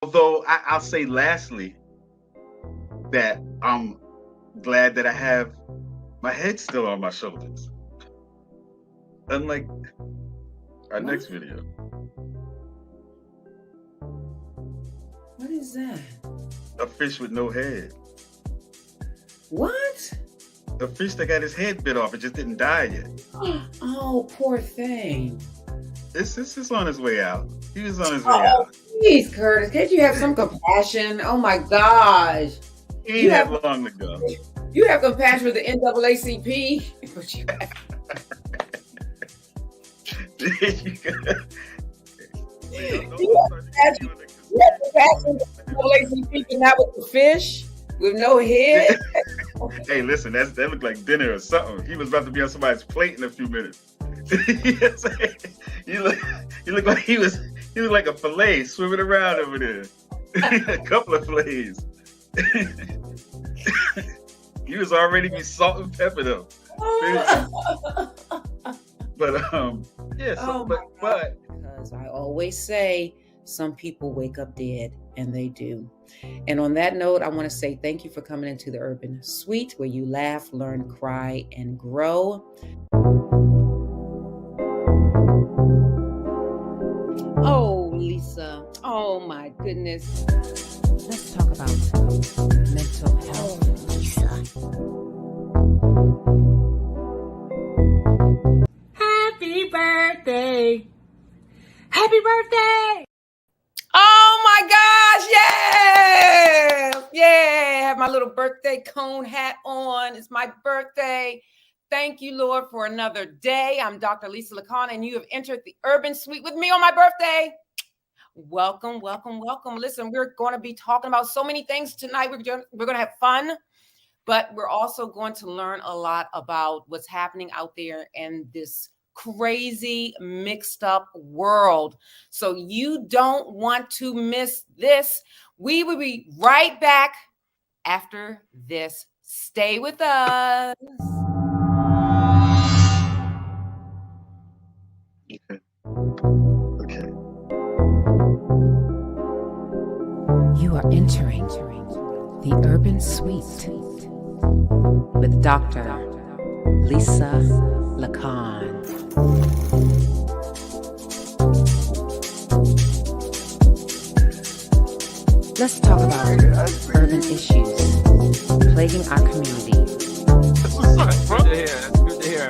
Although I'll say lastly that I'm glad that I have my head still on my shoulders. Unlike our What? next video. What is that? A fish with no head. What? A fish that got his head bit off. It just didn't die yet. Oh, poor thing. It's on his way out. He was on his way Oh, out. please, Curtis. Can't you have some compassion? Oh my gosh. He You ain't had have long to go. you have compassion for the NAACP. But you have, you have compassion for the NAACP, but not with the fish with no head. Hey, listen, that looked like dinner or something. He was about to be on somebody's plate in a few minutes. you look like he looked like a fillet swimming around over there. A couple of fillets. He was already be salt and pepper though. But yeah, so but because I always say some people wake up dead, and they do. And on that note, I want to say thank you for coming into the Urban Suite, where you laugh, learn, cry, and grow. Oh, Lisa. Oh my goodness. Let's talk about mental health, Lisa. Happy birthday. Happy birthday. Oh my gosh, yeah! Yeah, I have my little birthday cone hat on. It's my birthday. Thank you, Lord, for another day. I'm Dr. Lisa Lacan, and you have entered the Urban Suite with me on my birthday. Welcome, welcome, welcome. Listen, we're going to be talking about so many things tonight. We're going to have fun, but we're also going to learn a lot about what's happening out there in this crazy mixed up world. So you don't want to miss this. We will be right back after this. Stay with us. okay. You are entering the Urban Suite with Dr. Lisa Lacan. Let's talk about urban issues plaguing our community. That's what's up, bro. Good to hear. That's good to hear.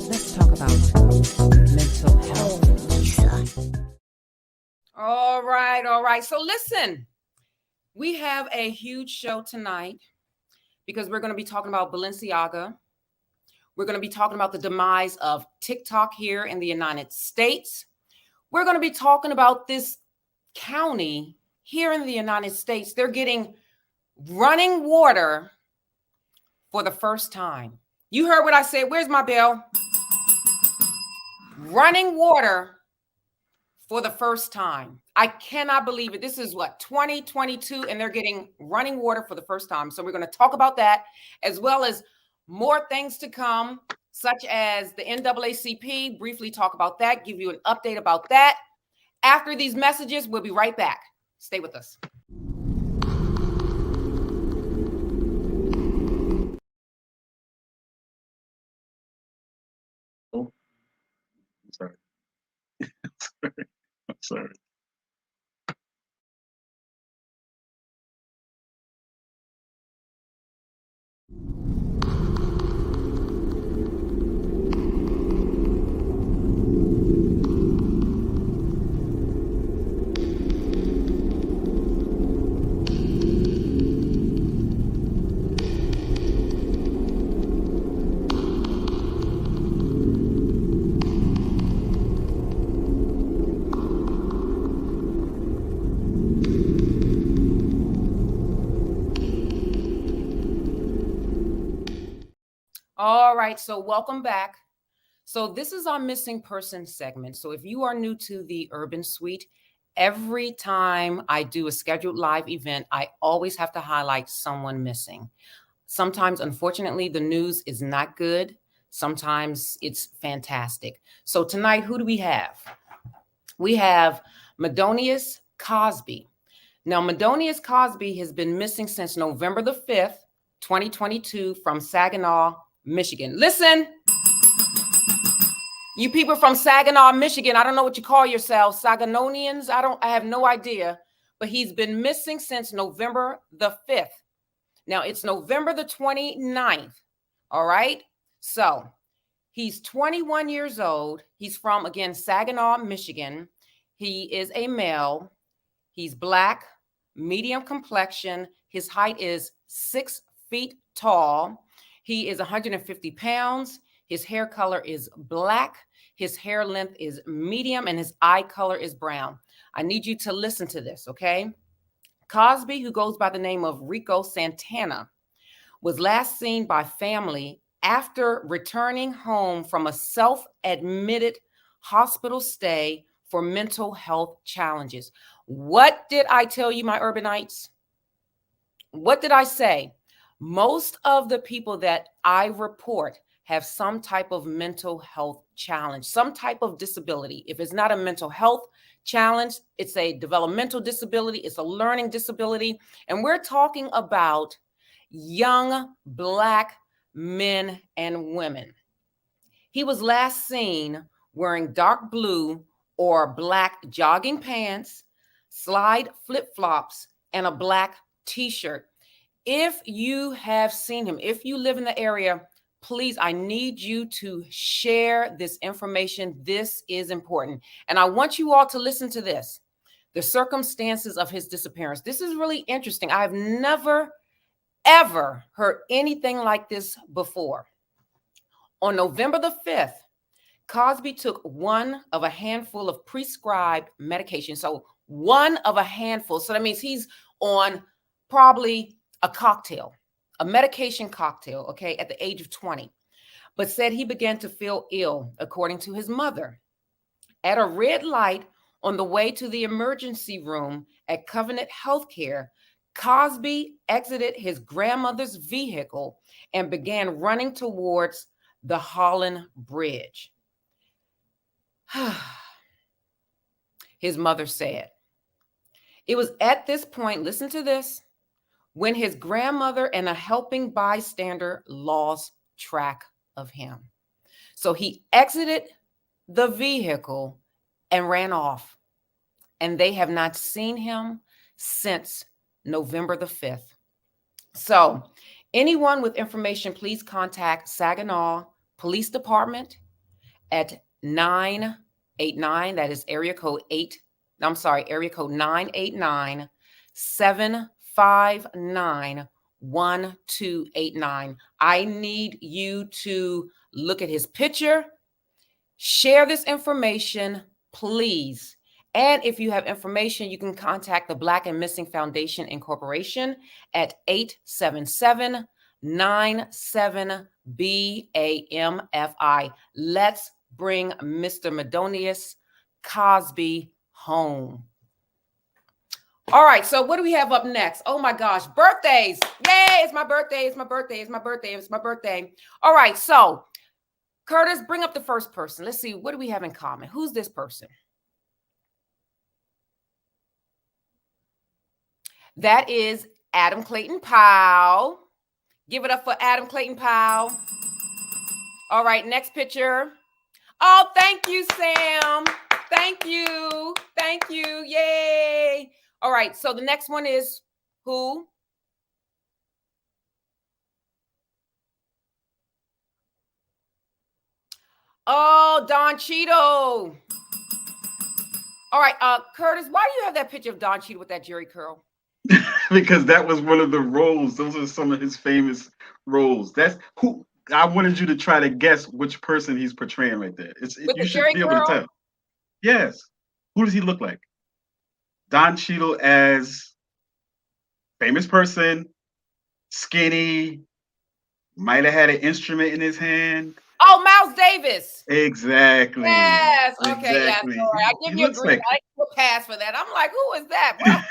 Let's talk about mental health, Lisa. All right. So listen, we have a huge show tonight because we're going to be talking about Balenciaga. We're going to be talking about the demise of TikTok here in the United States. We're going to be talking about this county here in the United States. They're getting running water for the first time. You heard what I said. Where's my bell? Running water for the first time. I cannot believe it. This is what, 2022, and they're getting running water for the first time. So we're going to talk about that, as well as more things to come, such as the NAACP, briefly talk about that, give you an update about that. After these messages, we'll be right back. Stay with us. Oh, I'm sorry. I'm sorry. All right, so welcome back. So this is our missing person segment. So if you are new to the Urban Suite, every time I do a scheduled live event, I always have to highlight someone missing. Sometimes, unfortunately, the news is not good. Sometimes it's fantastic. So tonight, who do we have? We have Madonius Cosby. Now, Madonius Cosby has been missing since November the 5th, 2022 from Saginaw, Michigan. Listen, you people from Saginaw, Michigan, I don't know what you call yourselves, Saginonians, I have no idea, but he's been missing since November the 5th. Now, it's November the 29th, all right? So, he's 21 years old. He's from, again, Saginaw, Michigan. He is a male. He's black, medium complexion. His height is 6 feet tall. He is 150 pounds. His hair color is black. His hair length is medium, and his eye color is brown. I need you to listen to this, okay? Cosby, who goes by the name of Rico Santana, was last seen by family after returning home from a self-admitted hospital stay for mental health challenges. What did I tell you, my urbanites? What did I say? Most of the people that I report have some type of mental health challenge, some type of disability. If it's not a mental health challenge, it's a developmental disability, it's a learning disability. And we're talking about young Black men and women. He was last seen wearing dark blue or black jogging pants, slide flip-flops, and a black t-shirt. If you have seen him, if you live in the area, please, I need you to share this information. This is important. And I want you all to listen to this. The circumstances of his disappearance. This is really interesting. I've never, ever heard anything like this before. On November the 5th, Cosby took one of a handful of prescribed medication. So one of a handful. So that means he's on probably a cocktail, a medication cocktail, okay, at the age of 20, but said he began to feel ill, according to his mother. At a red light on the way to the emergency room at Covenant Healthcare, Cosby exited his grandmother's vehicle and began running towards the Holland Bridge. His mother said, it was at this point, listen to this, when his grandmother and a helping bystander lost track of him. So he exited the vehicle and ran off, and they have not seen him since November the 5th. So anyone with information, please contact Saginaw Police Department at 989, that is area code 989 759-1289. I need you to look at his picture, share this information, please. And if you have information, you can contact the Black and Missing Foundation Incorporation at 877-97-BAMFI. Let's bring Mr. Madonius Cosby home. All right, so what do we have up next? Oh my gosh, birthdays. Yay, it's my birthday, it's my birthday, it's my birthday, it's my birthday. All right, so Curtis, bring up the first person. Let's see, what do we have in common? Who's this person? That is Adam Clayton Powell. Give it up for Adam Clayton Powell. All right, next picture. Oh, thank you, Sam. Thank you. Thank you. Yay. All right, so the next one is who? Oh, Don Cheeto. All right, Curtis, why do you have that picture of Don Cheeto with that Jerry curl? Because that was one of the roles. Those are some of his famous roles. That's who I wanted you to try to guess which person he's portraying right there. You should be able to tell. Yes. Who does he look like? Don Cheadle as famous person, skinny, might have had an instrument in his hand. Oh, Miles Davis. Exactly. Yes. Okay. Exactly. Yeah. I give you a green. I give a pass for that. I'm like, who is that? Well,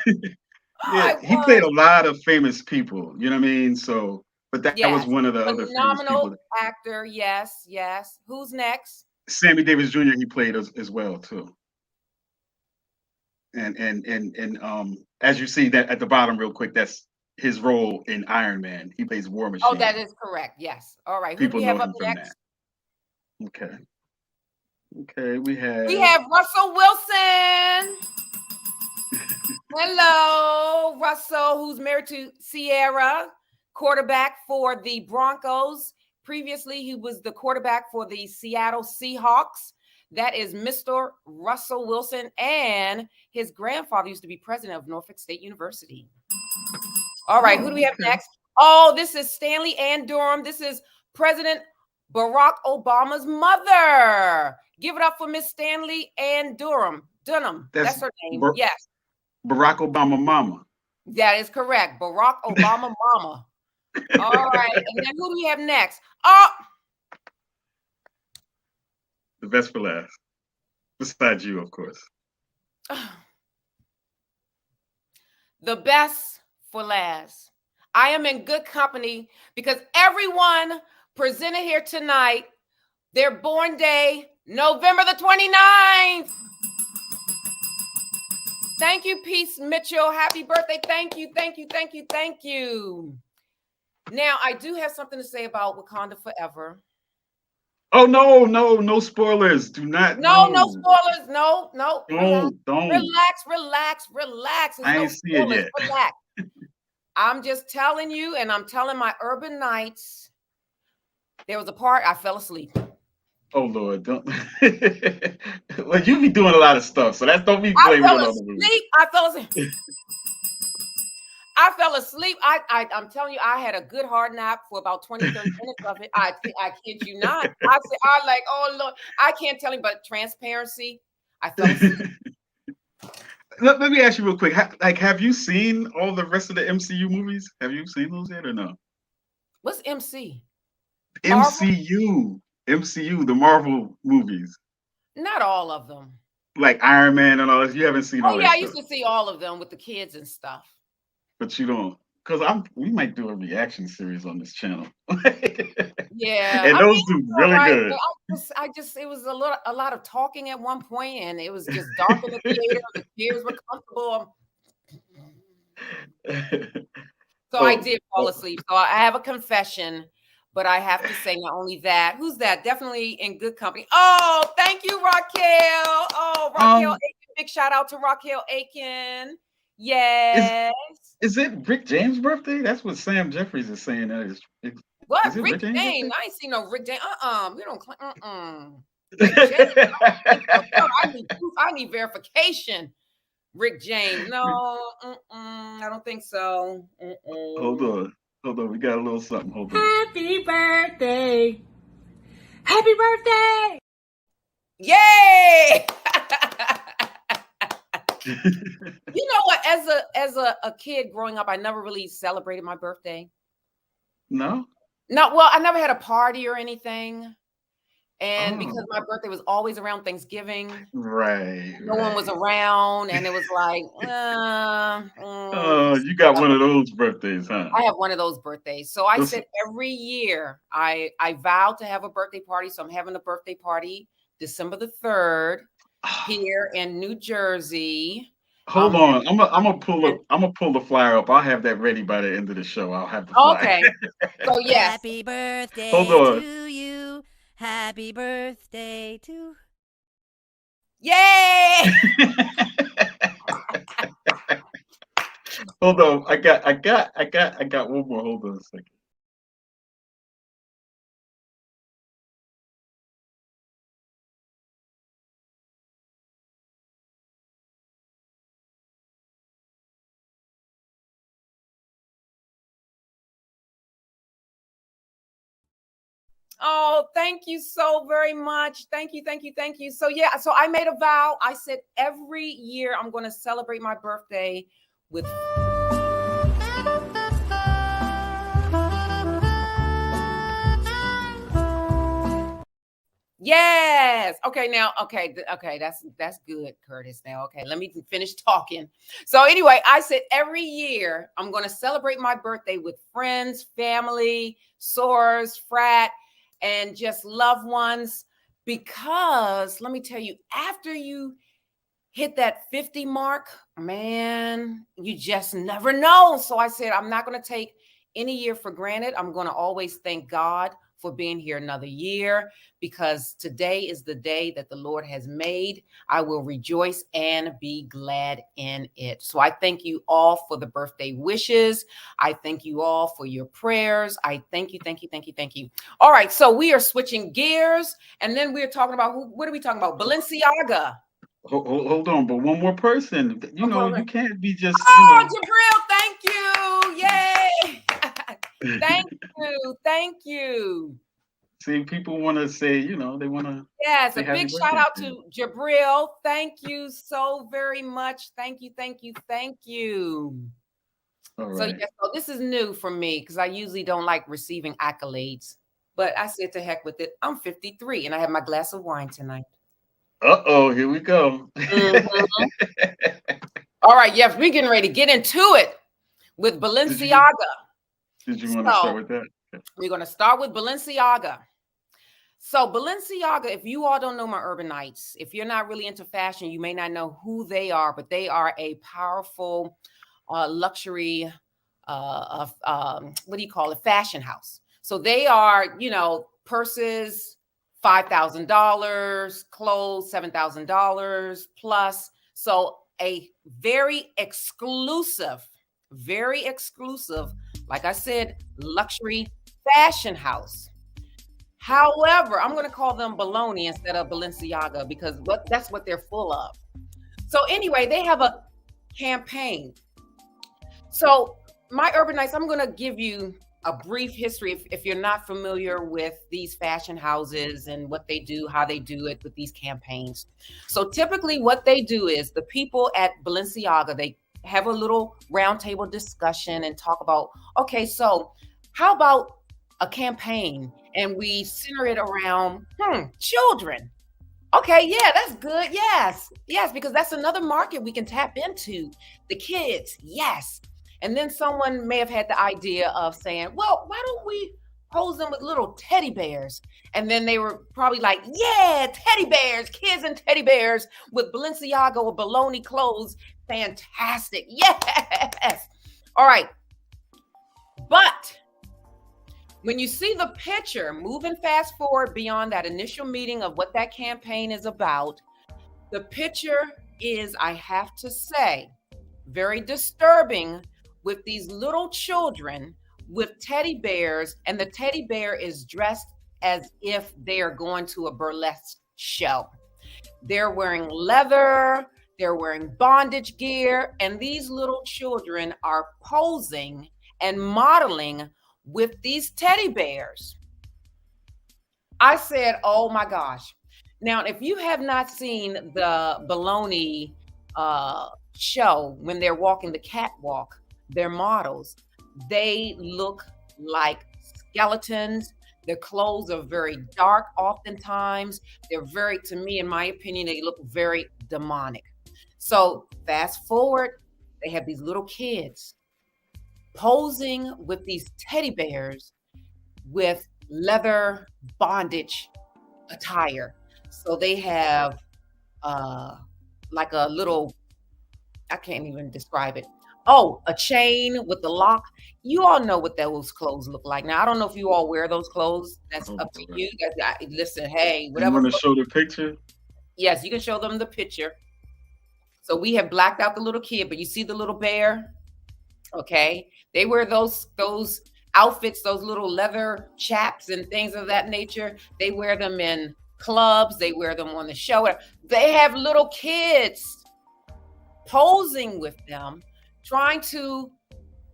yeah, he played a lot of famous people. You know what I mean? So, but that was one of the other famous people. Actor. Yes. Yes. Who's next? Sammy Davis Jr. He played as well too. And as you see that at the bottom, real quick, that's his role in Iron Man. He plays War Oh, Machine. that is correct. Yes. All right. Who do People we know have up him from that. next? Okay. Okay, we We have have Russell Wilson. Hello, Russell, who's married to Sierra, quarterback for the Broncos. Previously, he was the quarterback for the Seattle Seahawks. That is Mr. Russell Wilson, and his grandfather used to be president of Norfolk State University. All right, who do we have next? Oh, this is Stanley Ann Durham. This is President Barack Obama's mother. Give it up for Miss Stanley Ann Durham. Dunham. That's her name. Yes. Barack Obama mama. That is correct. Barack Obama mama. All right. And then who do we have next? Oh, The best for last. Besides you, of course. The best for last. I am in good company because everyone presented here tonight, their born day, November the 29th. Thank you, Peace Mitchell. Happy birthday. Thank you, thank you, thank you, thank you. Now, I do have something to say about Wakanda Forever. Oh, no spoilers. Do not. No spoilers. No. Don't. Relax. There's I no ain't see it yet. Relax. I'm just telling you, and I'm telling my urban knights, there was a part I fell asleep. Oh Lord, don't. Well, you be doing a lot of stuff, so don't be blaming it on the movie. I fell asleep. I'm telling you, I had a good hard nap for about 20, 30 minutes of it. I kid you not. I like, oh Lord, I can't tell you, but transparency, I fell asleep. Let me ask you real quick. Have you seen all the rest of the MCU movies? Have you seen those yet or no? What's MC? MCU, the Marvel movies. Not all of them. Like Iron Man and all this. You haven't seen all that I stuff. used to see all of them with the kids and stuff. But you don't, because we might do a reaction series on this channel. Yeah, and those do really good. I just it was a lot of talking at one point, and it was just dark in the theater. The chairs were comfortable. So I did fall asleep. So I have a confession, but I have to say not only that. Who's that? Definitely in good company. Oh, thank you, Raquel. Oh, Raquel Aiken. Big shout out to Raquel Aiken. Yes. Is it Rick James' birthday? That's what Sam Jeffries is saying. What? Is it Rick James? birthday? I ain't seen no Rick James. We don't claim. Rick James. I need verification. Rick James. No, I don't think so. Hold on. We got a little something. Hold on. Happy birthday. Happy birthday. Yay! You know what? As a kid growing up, I never really celebrated my birthday. No? No, well, I never had a party or anything. And because my birthday was always around Thanksgiving, right? No one was around, and it was like, you got one of those birthdays, huh? I have one of those birthdays. So I said every year I vowed to have a birthday party. So I'm having a birthday party December the 3rd here in New Jersey. Hold on, I'm gonna pull the flyer up. I'll have that ready by the end of the show. I'll have the flyer. Okay. So yes. Happy birthday to you. Happy birthday to. Yay! Hold on, I got one more. Hold on a second. Oh, thank you so very much. Thank you. So yeah, so I made a vow. I said every year I'm going to celebrate my birthday with Yes. Okay, now, okay, that's good, Curtis. Now, okay, let me finish talking. So anyway, I said every year I'm going to celebrate my birthday with friends, family, sorors, frat, and just loved ones, because let me tell you, after you hit that 50 mark, man, you just never know. So I said, I'm not going to take any year for granted. I'm going to always thank God for being here another year, because today is the day that the Lord has made. I will rejoice and be glad in it. So I thank you all for the birthday wishes. I thank you all for your prayers. I thank you, thank you, thank you, thank you. All right, so we are switching gears, and then we're talking about what are we talking about? Balenciaga. Hold on, but one more person. You know, you can't be just, Oh, Jabril, thank you. Yay. Thank you. See, people want to say, you know, they want to. Yes, a say big shout out to Jabril. Thank you so very much. Thank you. All right. So yes, so this is new for me because I usually don't like receiving accolades. But I said to heck with it. I'm 53 and I have my glass of wine tonight. Uh-oh, here we go. All right, yes, we're getting ready to get into it with Balenciaga. Did you want to start with that? We're going to start with Balenciaga. So Balenciaga, if you all don't know my urbanites, if you're not really into fashion, you may not know who they are, but they are a powerful luxury, what do you call it? Fashion house. So they are, you know, purses, $5,000, clothes, $7,000 plus. So a very exclusive, like I said, luxury fashion house. However, I'm going to call them baloney instead of Balenciaga because that's what they're full of. So anyway, they have a campaign. So my urbanites, I'm going to give you a brief history if you're not familiar with these fashion houses and what they do, how they do it with these campaigns. So typically what they do is the people at Balenciaga, they have a little roundtable discussion and talk about, okay, so how about a campaign and we center it around children. Okay, yeah, that's good. Yes, because that's another market we can tap into, the kids. Yes. And then someone may have had the idea of saying, well, why don't we pose them with little teddy bears? And then they were probably like, yeah, teddy bears, kids and teddy bears with Balenciaga or baloney clothes. Fantastic. Yes. All right. But when you see the picture, moving fast forward beyond that initial meeting of what that campaign is about, the picture is, I have to say, very disturbing, with these little children with teddy bears, and the teddy bear is dressed as if they are going to a burlesque show. They're wearing leather, they're wearing bondage gear, and these little children are posing and modeling with these teddy bears. I said, oh my gosh. Now, if you have not seen the baloney show, when they're walking the catwalk, their models, they look like skeletons. Their clothes are very dark oftentimes. They're very, to me, in my opinion, they look very demonic. So fast forward, they have these little kids posing with these teddy bears with leather bondage attire. So they have like a little, I can't even describe it. Oh, a chain with the lock. You all know what those clothes look like. Now, I don't know if you all wear those clothes. That's up to you. Listen, hey, whatever. You want to show the picture? Yes, you can show them the picture. So we have blacked out the little kid, but you see the little bear? Okay. They wear those outfits, those little leather chaps and things of that nature. They wear them in clubs. They wear them on the show. They have little kids posing with them, trying to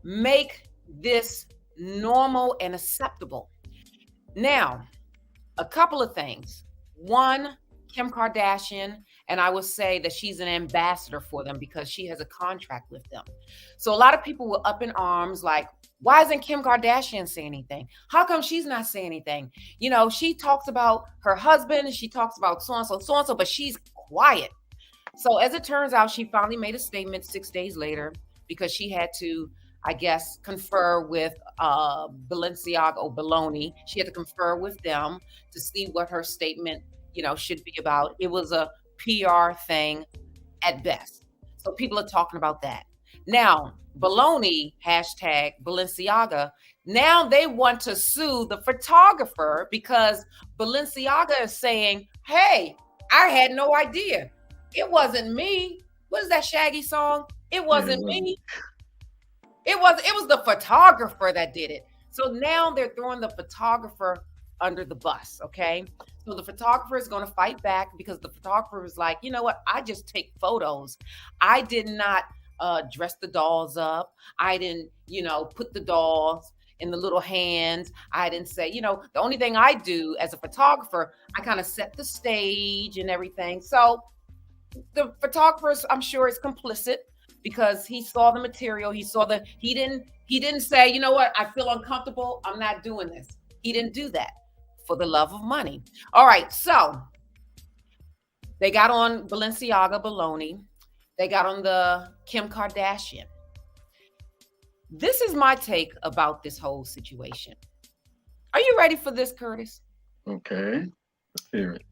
make this normal and acceptable. Now, a couple of things. One, Kim Kardashian, and I would say that she's an ambassador for them because she has a contract with them. So a lot of people were up in arms like, why isn't Kim Kardashian saying anything? How come she's not saying anything? You know, she talks about her husband and she talks about so-and-so, but she's quiet. So as it turns out, she finally made a statement 6 days later because she had to, I guess, confer with Balenciaga or Baloney. She had to confer with them to see what her statement, you know, should be about. It was a PR thing. at best. So people are talking about that. Now, baloney, hashtag Balenciaga, now they want to sue the photographer because Balenciaga is saying, hey, I had no idea. It wasn't me. What is that Shaggy song? It wasn't me. It was the photographer that did it. So now they're throwing the photographer under the bus, okay? So the photographer is going to fight back because the photographer is like, you know what? I just take photos. I did not dress the dolls up. I didn't, put the dolls in the little hands. I didn't say, the only thing I do as a photographer, I kind of set the stage and everything. So the photographer, I'm sure, is complicit because he saw the material. He didn't say, you know what? I feel uncomfortable. I'm not doing this. He didn't do that for the love of money. All right. So they got on Balenciaga baloney. They got on the Kim Kardashian. This is my take about this whole situation. Are you ready for this, Curtis? Okay. Let's hear it.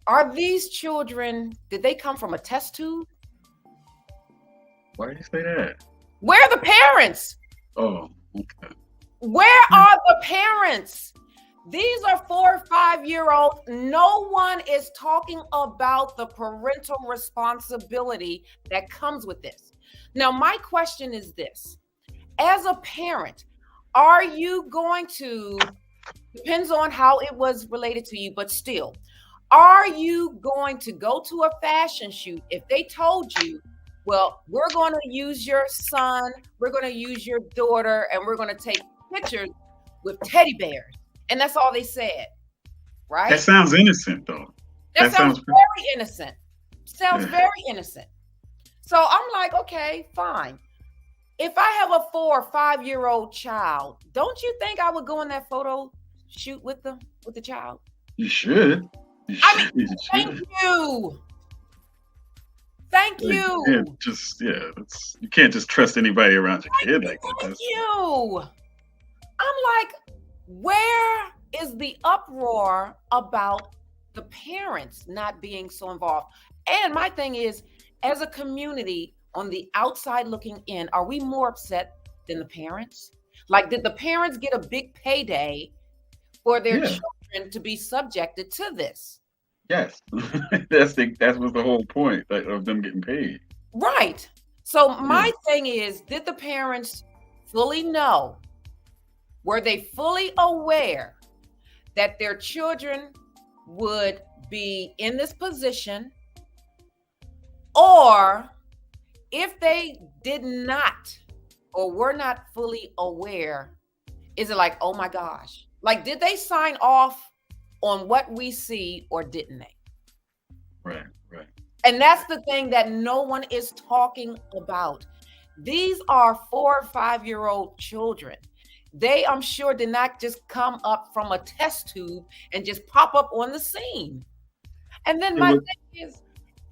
Are these children, did they come from a test tube? Why do you say that? Where are the parents? Oh, okay. Where are the parents? These are 4 or 5-year-olds. No one is talking about the parental responsibility that comes with this. Now, my question is this. As a parent, are you going to, depends on how it was related to you, but still, are you going to go to a fashion shoot if they told you, well, we're going to use your son, we're going to use your daughter, and we're going to take pictures with teddy bears? And that's all they said, right? That sounds innocent, though. That sounds very innocent. Sounds very innocent. So I'm like, okay, fine. If I have a 4 or 5-year-old child, don't you think I would go on that photo shoot with the child? You should. Thank you. Thank you. You can't just trust anybody around your kid like that. Thank you. I'm like, where is the uproar about the parents not being so involved? And my thing is, as a community on the outside looking in, are we more upset than the parents? Like, did the parents get a big payday for their children to be subjected to this? Yes, that was the whole point of them getting paid. Right. So my thing is, did the parents fully know? Were they fully aware that their children would be in this position? Or if they did not or were not fully aware, is it like, oh my gosh, like, did they sign off on what we see or didn't they? Right. And that's the thing that no one is talking about. These are 4 or 5-year-old children. They, I'm sure, did not just come up from a test tube and just pop up on the scene. And then my thing is,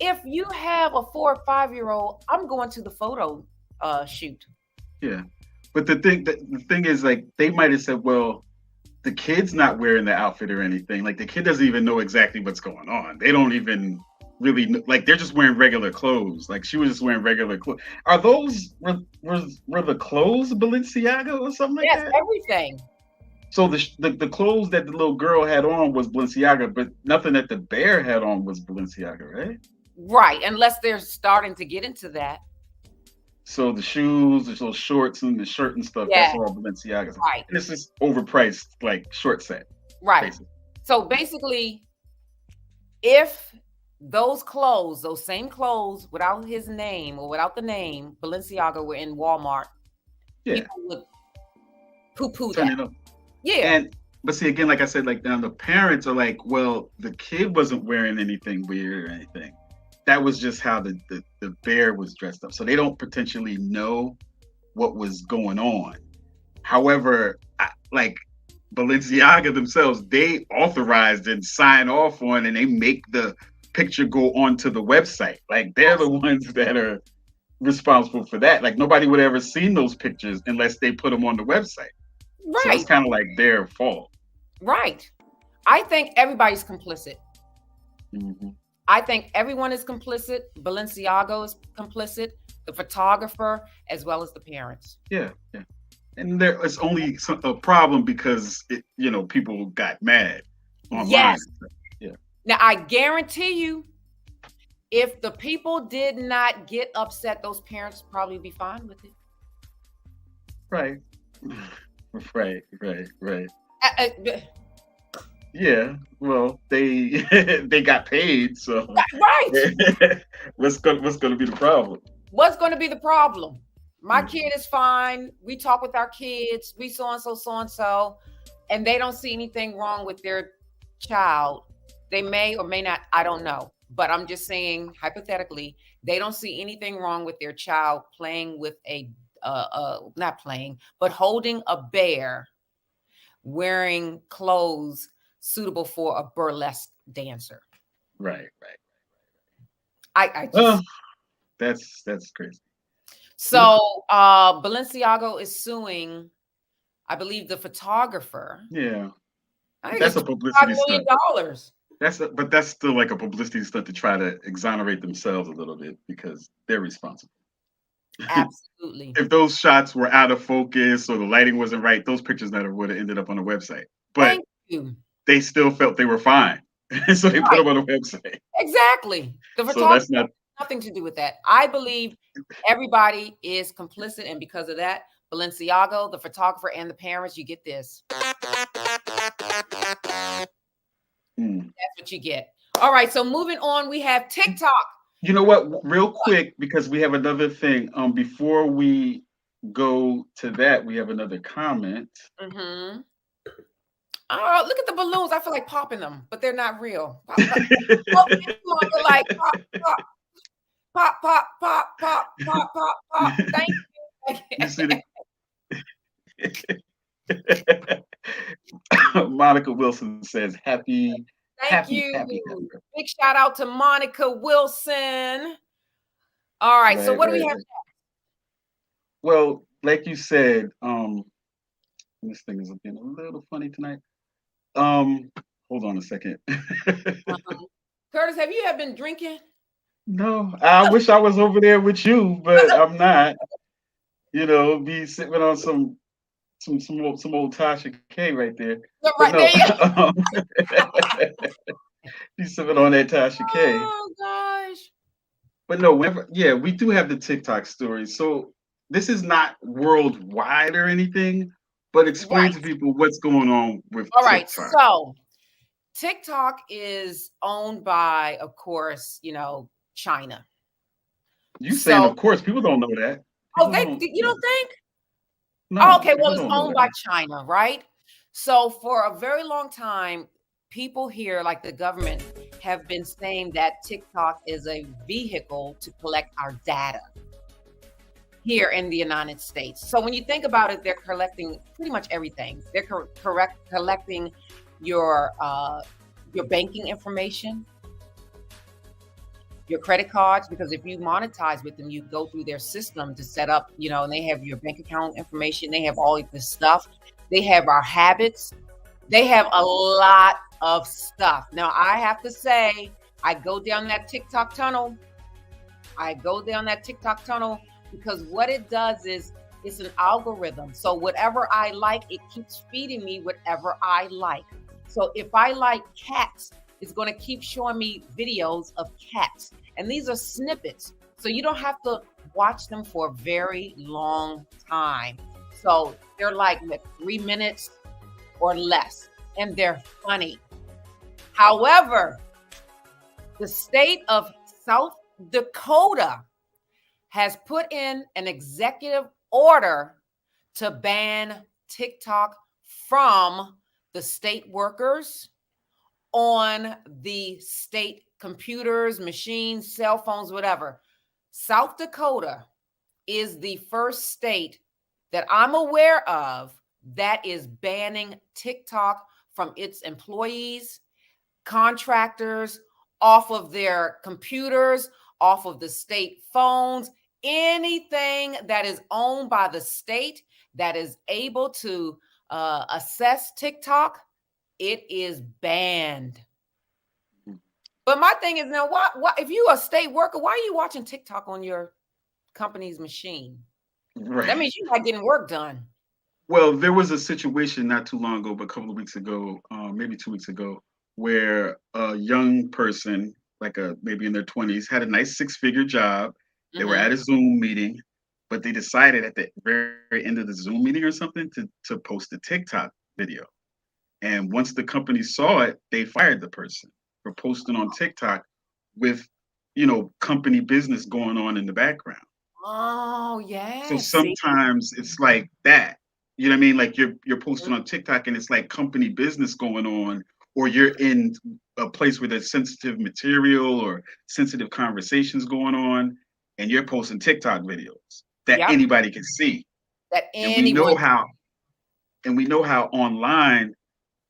if you have a 4 or 5-year-old, I'm going to the photo shoot. Yeah. But the thing is, like, they might have said, well, the kid's not wearing the outfit or anything. Like, the kid doesn't even know exactly what's going on. They don't even really know, like, they're just wearing regular clothes. Like, she was just wearing regular clothes. Are those were the clothes Balenciaga or something like that? Yes, everything. So the clothes that the little girl had on was Balenciaga, but nothing that the bear had on was Balenciaga, right? Right, unless they're starting to get into that. So the shoes, those shorts and the shirt and stuff, that's all Balenciaga. Right. And it's just overpriced, like, short set. Right. Basically. So basically, if those clothes, those same clothes without his name or without the name Balenciaga were in Walmart, people would poo-poo that. Yeah. But see, again, like I said, like, now the parents are like, well, the kid wasn't wearing anything weird or anything. That was just how the bear was dressed up. So they don't potentially know what was going on. However, like, Balenciaga themselves, they authorized and sign off on, and they make the picture go onto the website. Like, they're the ones that are responsible for that. Like, nobody would ever seen those pictures unless they put them on the website. Right. So it's kind of like their fault. Right. I think everybody's complicit. Mm-hmm. I think everyone is complicit. Balenciaga is complicit, the photographer, as well as the parents. Yeah, yeah. And there is only a problem because people got mad online. Yes. Yeah. Now I guarantee you, if the people did not get upset, those parents would probably be fine with it. Right. Right. Uh, Yeah. Well, they they got paid, so right. what's gonna be the problem? What's going to be the problem? My Mhm. kid is fine. We talk with our kids. We so and so, and they don't see anything wrong with their child. They may or may not. I don't know. But I'm just saying, hypothetically, they don't see anything wrong with their child playing with not playing, but holding a bear, wearing clothes suitable for a burlesque dancer. Right. I Oh, just that's crazy. so Balenciaga is suing, I believe, the photographer. Yeah. I think That's it's a publicity $25 stunt. million. But that's still like a publicity stunt to try to exonerate themselves a little bit because they're responsible. Absolutely. If those shots were out of focus or the lighting wasn't right, those pictures never would have ended up on the website. But Thank you. they still felt they were fine, so they put Right. them on the website. Exactly. The So photographer that's not. has nothing to do with that. I believe everybody is complicit, and because of that, Balenciaga, the photographer, and the parents, you get this. That's what you get. All right. So moving on, we have TikTok. You know what? Real quick, because we have another thing. Before we go to that, we have another comment. Mm-hmm. Oh, look at the balloons. I feel like popping them, but they're not real. Pop, pop. Oh, they're like pop, pop, pop, pop, pop, pop, pop, pop, pop. Thank you. You see the Monica Wilson says happy. Thank you. Happy. Big shout out to Monica Wilson. All right. So what do we have? Well, like you said, this thing is looking a little funny tonight. Hold on a second. Curtis, have you ever been drinking? No, I wish I was over there with you, but I'm not. Be sitting on some old Tasha K right there. Right no, there. He's sipping on that Tasha K. Oh gosh. But no, we do have the TikTok stories. So this is not worldwide or anything, but explain to people what's going on with All TikTok. right. So TikTok is owned by, of course, China. Saying, of course, people don't know that. You don't think? No. Oh, okay. Well, it's owned by China, right? So for a very long time, people here, like the government, have been saying that TikTok is a vehicle to collect our data here in the United States. So when you think about it, they're collecting pretty much everything. They're collecting your banking information, your credit cards, because if you monetize with them, you go through their system to set up, and they have your bank account information. They have all this stuff. They have our habits. They have a lot of stuff. Now, I have to say, I go down that TikTok tunnel. Because what it does is it's an algorithm. So whatever I like, it keeps feeding me whatever I like. So if I like cats, it's going to keep showing me videos of cats. And these are snippets. So you don't have to watch them for a very long time. So they're like 3 minutes or less, and they're funny. However, the state of South Dakota has put in an executive order to ban TikTok from the state workers on the state computers, machines, cell phones, whatever. South Dakota is the first state that I'm aware of that is banning TikTok from its employees, contractors, off of their computers, off of the state phones, anything that is owned by the state that is able to assess TikTok, it is banned. But my thing is now, what if you a state worker? Why are you watching TikTok on your company's machine? Right. That means you're not getting work done. Well, there was a situation not too long ago, but a couple of weeks ago, maybe 2 weeks ago, where a young person, maybe in their 20s, had a nice six-figure job. They were at a Zoom meeting, but they decided at the very end of the Zoom meeting or something to post a TikTok video. And once the company saw it, they fired the person for posting on TikTok with, company business going on in the background. Oh, yeah. So sometimes it's like that. You know what I mean? Like you're posting on TikTok and it's like company business going on, or you're in a place where there's sensitive material or sensitive conversations going on, and you're posting TikTok videos that anybody can see. That And we know how online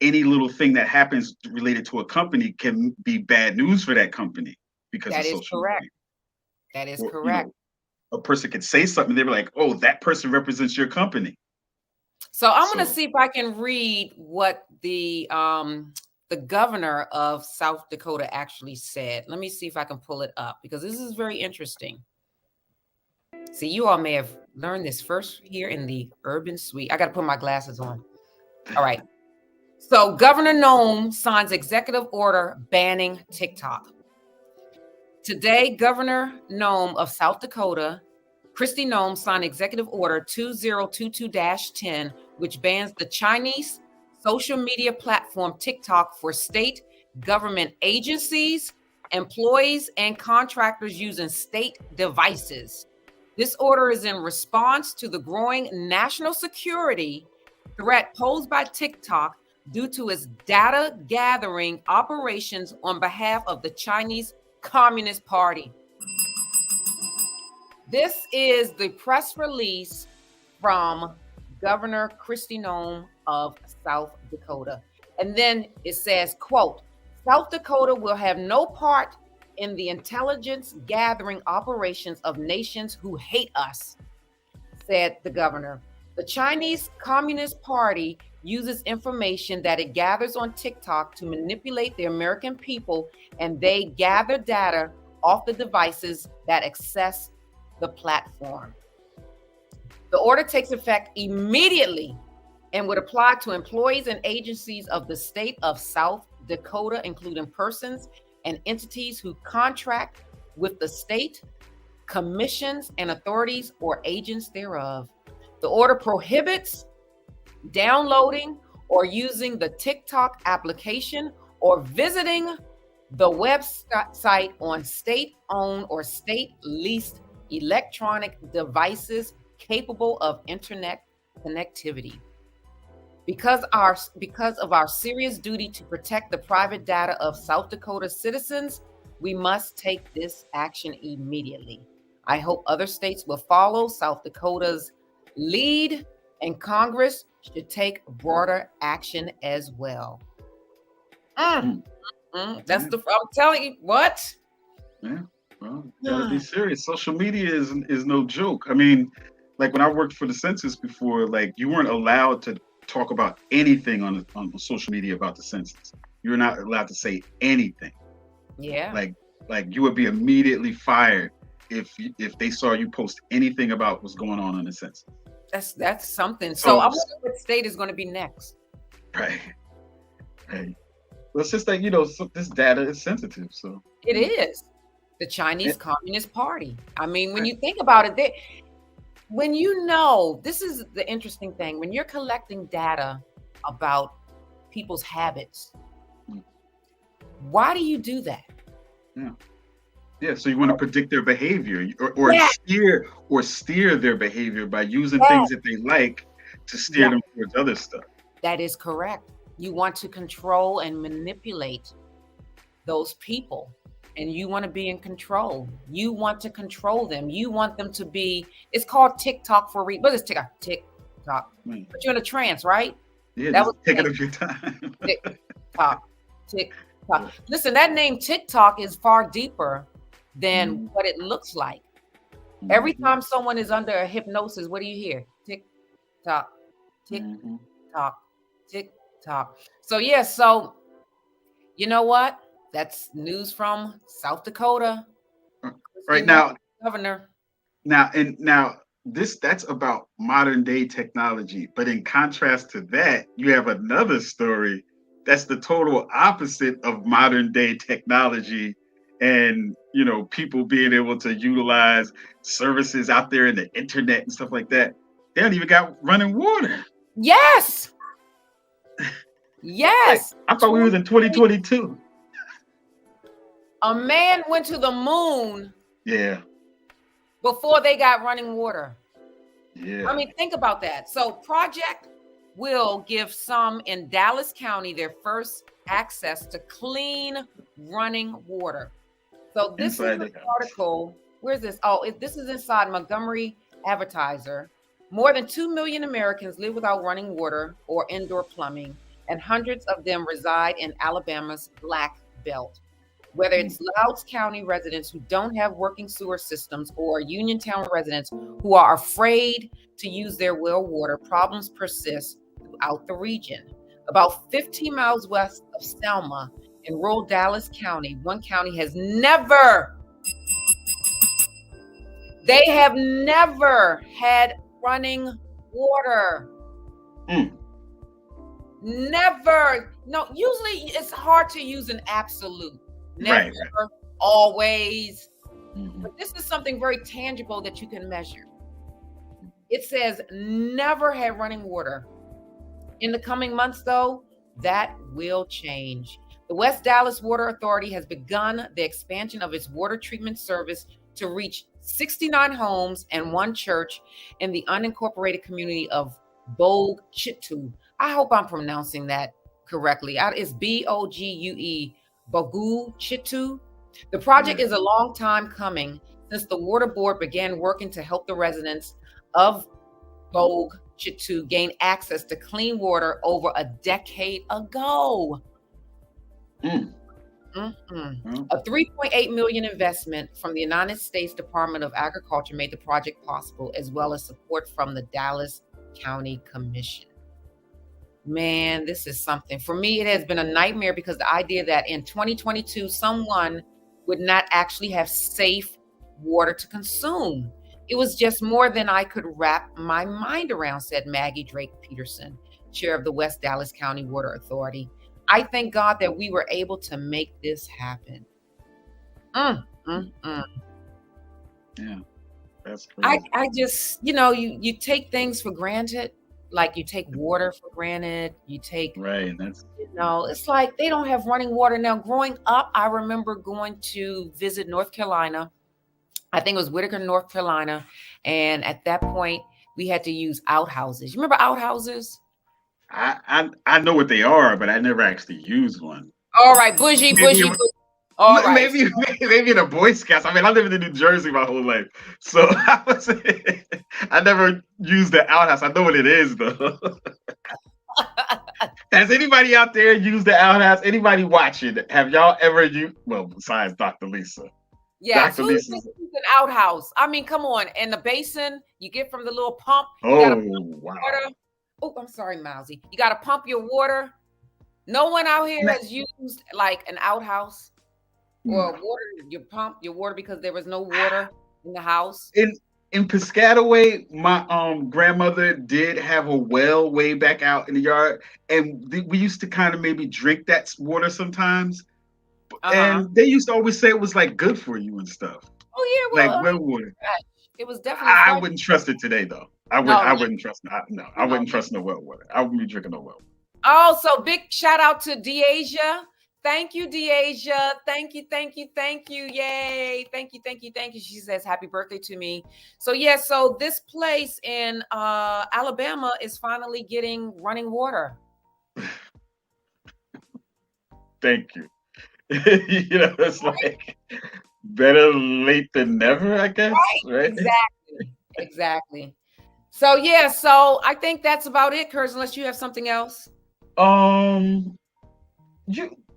any little thing that happens related to a company can be bad news for that company because of social media. That is correct. A person could say something, they were like, "Oh, that person represents your company." So I'm going to see if I can read what the governor of South Dakota actually said. Let me see if I can pull it up because this is very interesting. See, you all may have learned this first here in the Urban Suite. I got to put my glasses on. All right. So Governor Nome signs executive order banning TikTok. Today, Governor Nome of South Dakota, Kristi Noem, signed Executive Order 2022-10, which bans the Chinese social media platform TikTok for state government agencies, employees, and contractors using state devices. This order is in response to the growing national security threat posed by TikTok due to its data gathering operations on behalf of the Chinese Communist Party. This is the press release from Governor Kristi Noem of South Dakota. And then it says, quote, South Dakota will have no part in the intelligence gathering operations of nations who hate us, said the governor. The Chinese Communist Party uses information that it gathers on TikTok to manipulate the American people, and they gather data off the devices that access the platform. The order takes effect immediately and would apply to employees and agencies of the state of South Dakota, including persons and entities who contract with the state, commissions, and authorities or agents thereof. The order prohibits downloading or using the TikTok application or visiting the website on state-owned or state-leased electronic devices capable of internet connectivity. Because of our serious duty to protect the private data of South Dakota citizens, we must take this action immediately. I hope other states will follow South Dakota's lead, and Congress should take broader action as well. I'm telling you, what? Yeah, well, you gotta be serious. Social media is no joke. I mean, like when I worked for the census before, like you weren't allowed to talk about anything on social media about the census. You were not allowed to say anything. Yeah. Like you would be immediately fired if they saw you post anything about what's going on the census. That's something. So I wonder what state is going to be next. Right. Well, it's just that this data is sensitive. So it is. The Chinese Communist Party. I mean, when you think about it, this is the interesting thing. When you're collecting data about people's habits, why do you do that? Yeah, so you want to predict their behavior or steer their behavior by using things that they like to steer them towards other stuff. That is correct. You want to control and manipulate those people, and you want to be in control. You want to control them. You want them to be, it's called TikTok what is TikTok? TikTok. But you're in a trance, right? Yeah, that was taking up your time. TikTok. Listen, that name TikTok is far deeper than what it looks like. Every time someone is under a hypnosis, what do you hear? Tick tock, tick tock, tick tock. So so you know what? That's news from South Dakota. Right now, Governor. Now that's about modern day technology. But in contrast to that, you have another story that's the total opposite of modern day technology, and people being able to utilize services out there in the internet and stuff like that. They don't even got running water. Yes. Yes. I thought we was in 2022. A man went to the moon. Yeah. Before they got running water. Yeah. I mean, think about that. So project will give some in Dallas County their first access to clean running water. So this is an article. Where's this? Oh, this is inside Montgomery Advertiser. More than 2 million Americans live without running water or indoor plumbing, and hundreds of them reside in Alabama's Black Belt. Whether it's Loudoun County residents who don't have working sewer systems or Uniontown residents who are afraid to use their well water, problems persist throughout the region. About 15 miles west of Selma in rural Dallas County, one county has never had running water. Never. No, usually it's hard to use an absolute. Never, right. Always. But this is something very tangible that you can measure. It says never had running water. In the coming months, though, that will change. The West Dallas Water Authority has begun the expansion of its water treatment service to reach 69 homes and one church in the unincorporated community of Bogue Chittu. I hope I'm pronouncing that correctly. It's Bogue. Bogue Chittu. The project is a long time coming since the water board began working to help the residents of Bogue Chittu gain access to clean water over a decade ago. A $3.8 million investment from the United States Department of Agriculture made the project possible, as well as support from the Dallas County Commission. Man, this is something. For me, it has been a nightmare because the idea that in 2022, someone would not actually have safe water to consume. It was just more than I could wrap my mind around, said Maggie Drake Peterson, chair of the West Dallas County Water Authority. I thank God that we were able to make this happen. Yeah, that's crazy. I just, you take things for granted. Like you take water for granted, it's like they don't have running water. Now, growing up, I remember going to visit North Carolina. I think it was Whitaker, North Carolina. And at that point, we had to use outhouses. You remember outhouses? I know what they are, but I never actually used one. All right, bushy. All right. Maybe in the Boy Scouts. I mean, I lived in New Jersey my whole life, so I never used the outhouse. I know what it is, though. Has anybody out there used the outhouse? Anybody watching? Have y'all ever used? Well, besides Dr. Lisa. Yeah, Dr. Lisa's an outhouse. I mean, come on. And the basin you get from the little pump. Oh, wow. Water. Oh, I'm sorry, Mousy. You got to pump your water. No one out here has used like an outhouse. Or you pump your water because there was no water in the house. In Piscataway, my grandmother did have a well way back out in the yard, and we used to kind of maybe drink that water sometimes. And they used to always say it was like good for you and stuff. Oh yeah, well, well water. It was definitely. I wouldn't trust it today though. I wouldn't trust. I wouldn't trust no well water. I wouldn't be drinking no well water. Oh, so big shout out to Deasia. Thank you, Deasia. Thank you. Yay. Thank you. She says, happy birthday to me. So, so this place in Alabama is finally getting running water. Thank you. It's like better late than never, I guess. Right? Exactly. So, so I think that's about it, Kurz, unless you have something else.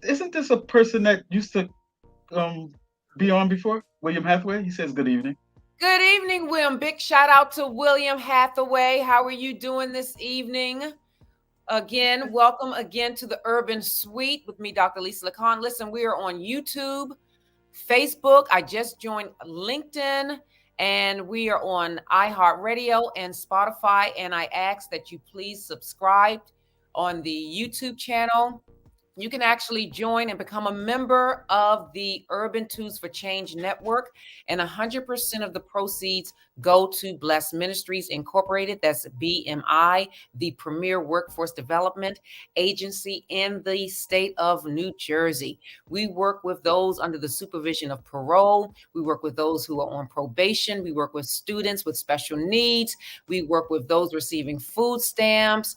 Isn't this a person that used to be on before? William Hathaway? He says good evening. Good evening, William. Big shout out to William Hathaway. How are you doing this evening? Again, welcome again to the Urban Suite with me, Dr. Lisa Lacan. Listen, we are on YouTube, Facebook. I just joined LinkedIn, and we are on iHeartRadio and Spotify. And I ask that you please subscribe on the YouTube channel. You can actually join and become a member of the Urban Tools for Change Network, and 100% of the proceeds go to Bless Ministries Incorporated. That's BMI, the premier workforce development agency in the state of New Jersey. We work with those under the supervision of parole. We work with those who are on probation. We work with students with special needs. We work with those receiving food stamps,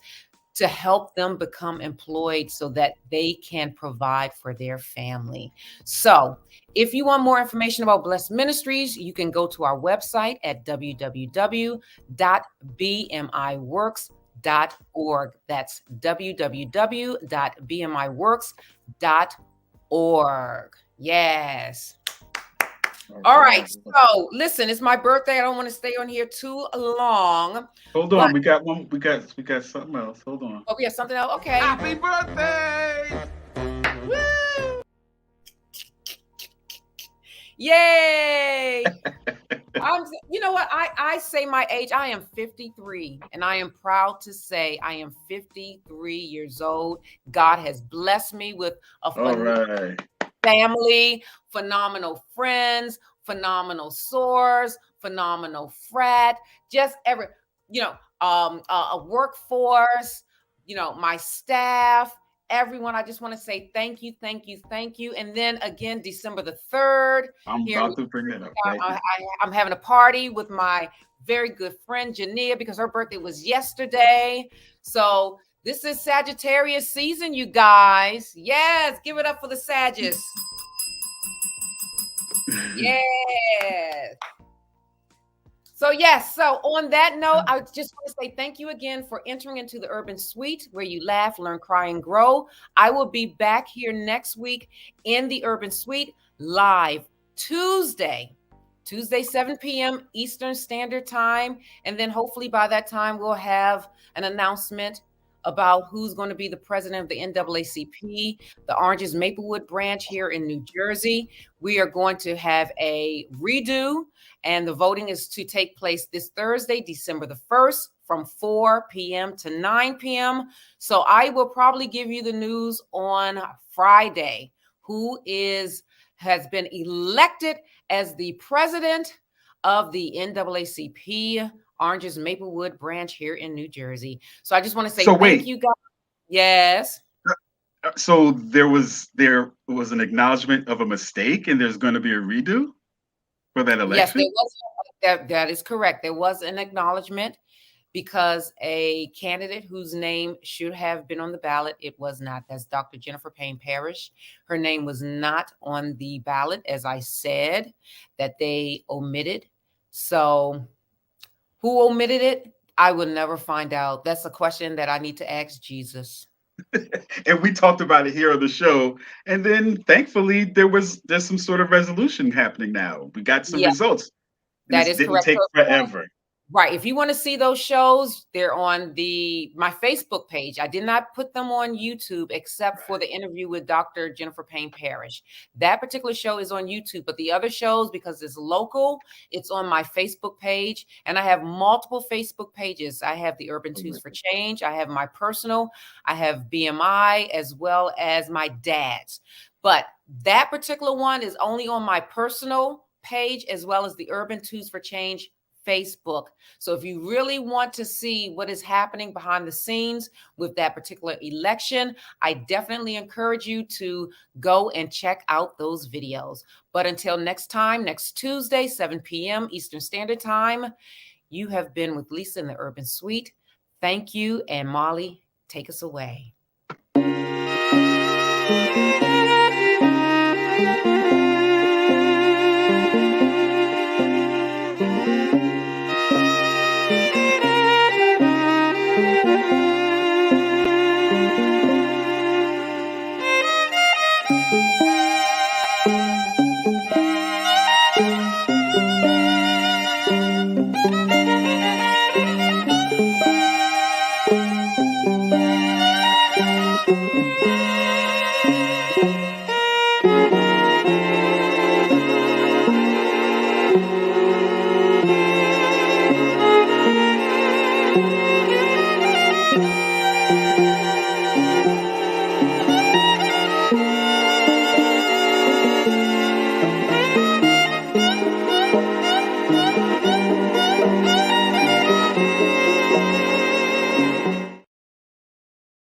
to help them become employed so that they can provide for their family. So if you want more information about Blessed Ministries, you can go to our website at www.bmiworks.org. That's www.bmiworks.org. Yes. All right. So listen, it's my birthday. I don't want to stay on here too long. Hold on. We got one. We got something else. Hold on. Oh, we have something else. Okay. Happy birthday! Woo! Yay! You know what? I say my age. I am 53, and I am proud to say I am 53 years old. God has blessed me with a phenomenal family, phenomenal friends, phenomenal source, phenomenal frat, just a workforce, my staff, everyone. I just want to say thank you. And then again, December the 3rd, I'm about to bring it up. I'm having a party with my very good friend Jania because her birthday was yesterday. So this is Sagittarius season, you guys. Yes, give it up for the Sagittarius. Yes. So on that note, I just want to say thank you again for entering into the Urban Suite, where you laugh, learn, cry, and grow. I will be back here next week in the Urban Suite live Tuesday, 7 p.m. Eastern Standard Time. And then hopefully by that time, we'll have an announcement about who's going to be the president of the NAACP, the Oranges Maplewood branch here in New Jersey. We are going to have a redo, and the voting is to take place this Thursday, December the 1st, from 4 p.m. to 9 p.m. So I will probably give you the news on Friday, who has been elected as the president of the NAACP Oranges Maplewood branch here in New Jersey. So I just want to say thank you guys. Yes. So there was an acknowledgement of a mistake, and there's going to be a redo for that election? Yes, that is correct. There was an acknowledgement because a candidate whose name should have been on the ballot, it was not. That's Dr. Jennifer Payne Parrish. Her name was not on the ballot, as I said, that they omitted. So who omitted it? I will never find out. That's a question that I need to ask Jesus. And we talked about it here on the show. And then thankfully there's some sort of resolution happening now. We got some results. That is correct. Didn't take forever. Right. If you want to see those shows, they're on my Facebook page. I did not put them on YouTube except for the interview with Dr. Jennifer Payne Parrish. That particular show is on YouTube, but the other shows, because it's local, it's on my Facebook page. And I have multiple Facebook pages. I have the Urban Tools for Change. I have my personal. I have BMI as well as my dad's. But that particular one is only on my personal page as well as the Urban Tools for Change Facebook. So if you really want to see what is happening behind the scenes with that particular election, I definitely encourage you to go and check out those videos. But until next time, next Tuesday, 7 p.m. Eastern Standard Time, you have been with Lisa in the Urban Suite. Thank you. And Molly, take us away.